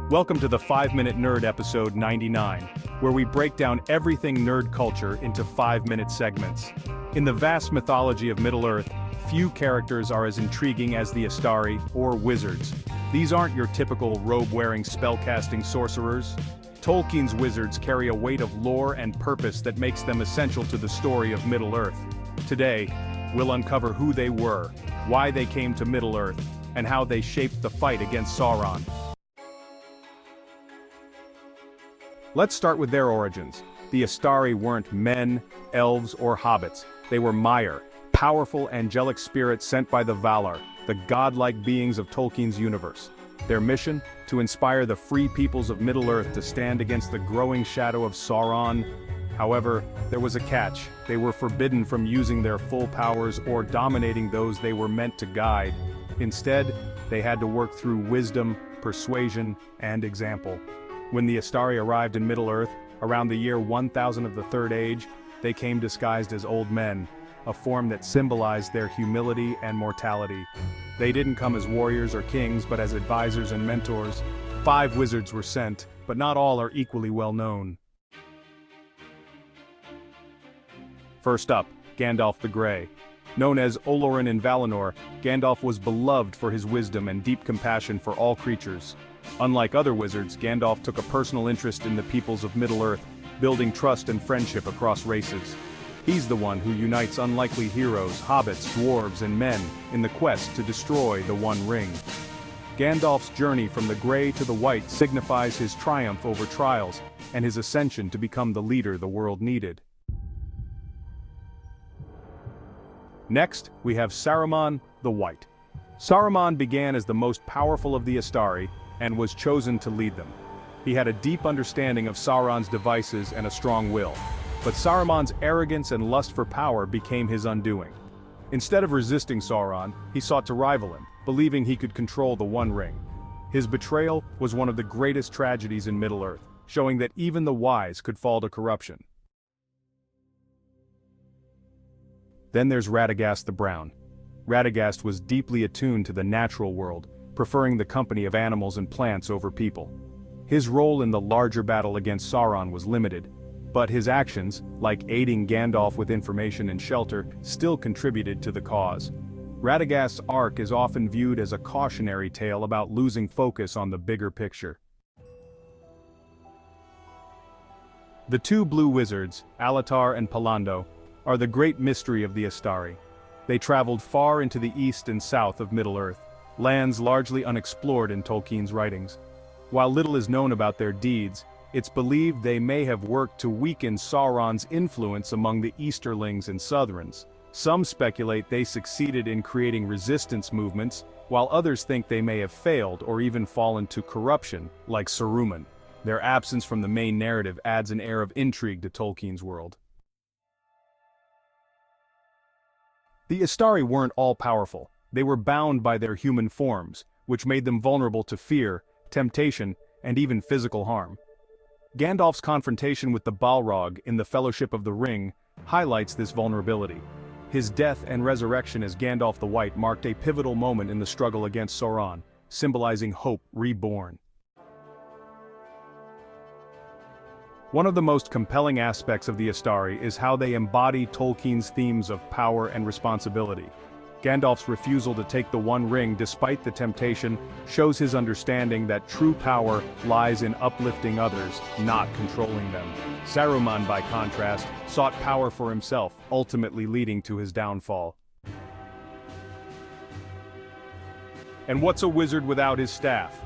Welcome to the 5-Minute Nerd episode 99, where we break down everything nerd culture into 5-minute segments. In the vast mythology of Middle-earth, few characters are as intriguing as the Istari, or wizards. These aren't your typical robe-wearing spell-casting sorcerers. Tolkien's wizards carry a weight of lore and purpose that makes them essential to the story of Middle-earth. Today, we'll uncover who they were, why they came to Middle-earth, and how they shaped the fight against Sauron. Let's start with their origins. The Istari weren't men, elves, or hobbits. They were Maiar, powerful angelic spirits sent by the Valar, the godlike beings of Tolkien's universe. Their mission? To inspire the free peoples of Middle-earth to stand against the growing shadow of Sauron. However, there was a catch. They were forbidden from using their full powers or dominating those they were meant to guide. Instead, they had to work through wisdom, persuasion, and example. When the Istari arrived in Middle-earth, around the year 1000 of the Third Age, they came disguised as old men, a form that symbolized their humility and mortality. They didn't come as warriors or kings, but as advisors and mentors. 5 wizards were sent, but not all are equally well known. First up, Gandalf the Grey. Known as Olorin in Valinor, Gandalf was beloved for his wisdom and deep compassion for all creatures. Unlike other wizards, Gandalf took a personal interest in the peoples of Middle-earth, building trust and friendship across races. He's the one who unites unlikely heroes, hobbits, dwarves, and men in the quest to destroy the One Ring. Gandalf's journey from the Grey to the White signifies his triumph over trials and his ascension to become the leader the world needed. Next, we have Saruman the White. Saruman began as the most powerful of the Istari and was chosen to lead them. He had a deep understanding of Sauron's devices and a strong will, but Saruman's arrogance and lust for power became his undoing. Instead of resisting Sauron, he sought to rival him, believing he could control the One Ring. His betrayal was one of the greatest tragedies in Middle-earth, showing that even the wise could fall to corruption. Then there's Ratagast the Brown. Ratagast was deeply attuned to the natural world, preferring the company of animals and plants over people. His role in the larger battle against Sauron was limited, but his actions, like aiding Gandalf with information and shelter, still contributed to the cause. Radagast's arc is often viewed as a cautionary tale about losing focus on the bigger picture. The 2 blue wizards, Allatar and Palando, are the great mystery of the Istari. They traveled far into the east and south of Middle-earth, lands largely unexplored in Tolkien's writings. While little is known about their deeds, it's believed they may have worked to weaken Sauron's influence among the Easterlings and Southrons. Some speculate they succeeded in creating resistance movements, while others think they may have failed or even fallen to corruption, like Saruman. Their absence from the main narrative adds an air of intrigue to Tolkien's world. The Istari weren't all-powerful. They were bound by their human forms, which made them vulnerable to fear, temptation, and even physical harm. Gandalf's confrontation with the Balrog in the Fellowship of the Ring highlights this vulnerability. His death and resurrection as Gandalf the White marked a pivotal moment in the struggle against Sauron, symbolizing hope reborn. One of the most compelling aspects of the Istari is how they embody Tolkien's themes of power and responsibility. Gandalf's refusal to take the One Ring despite the temptation shows his understanding that true power lies in uplifting others, not controlling them. Saruman, by contrast, sought power for himself, ultimately leading to his downfall. And what's a wizard without his staff?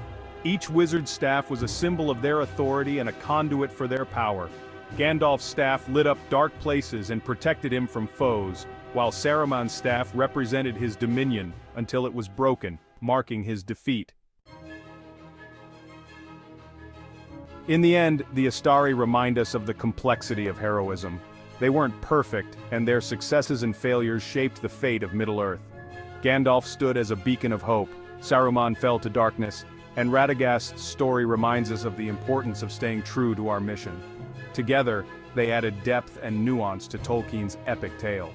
Each wizard's staff was a symbol of their authority and a conduit for their power. Gandalf's staff lit up dark places and protected him from foes, while Saruman's staff represented his dominion until it was broken, marking his defeat. In the end, the Istari remind us of the complexity of heroism. They weren't perfect, and their successes and failures shaped the fate of Middle-earth. Gandalf stood as a beacon of hope, Saruman fell to darkness, and Radagast's story reminds us of the importance of staying true to our mission. Together, they added depth and nuance to Tolkien's epic tale.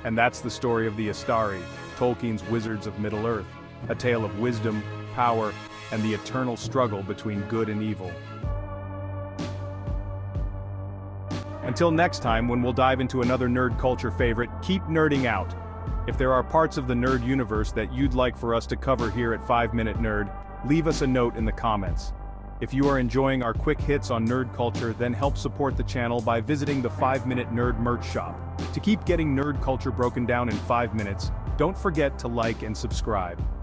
And that's the story of the Istari, Tolkien's Wizards of Middle-earth. a tale of wisdom, power, and the eternal struggle between good and evil. Until next time, when we'll dive into another nerd culture favorite, keep nerding out. If there are parts of the nerd universe that you'd like for us to cover here at 5 Minute Nerd, leave us a note in the comments. If you are enjoying our quick hits on nerd culture, then help support the channel by visiting the 5 Minute Nerd merch shop. To keep getting nerd culture broken down in 5 minutes, don't forget to like and subscribe.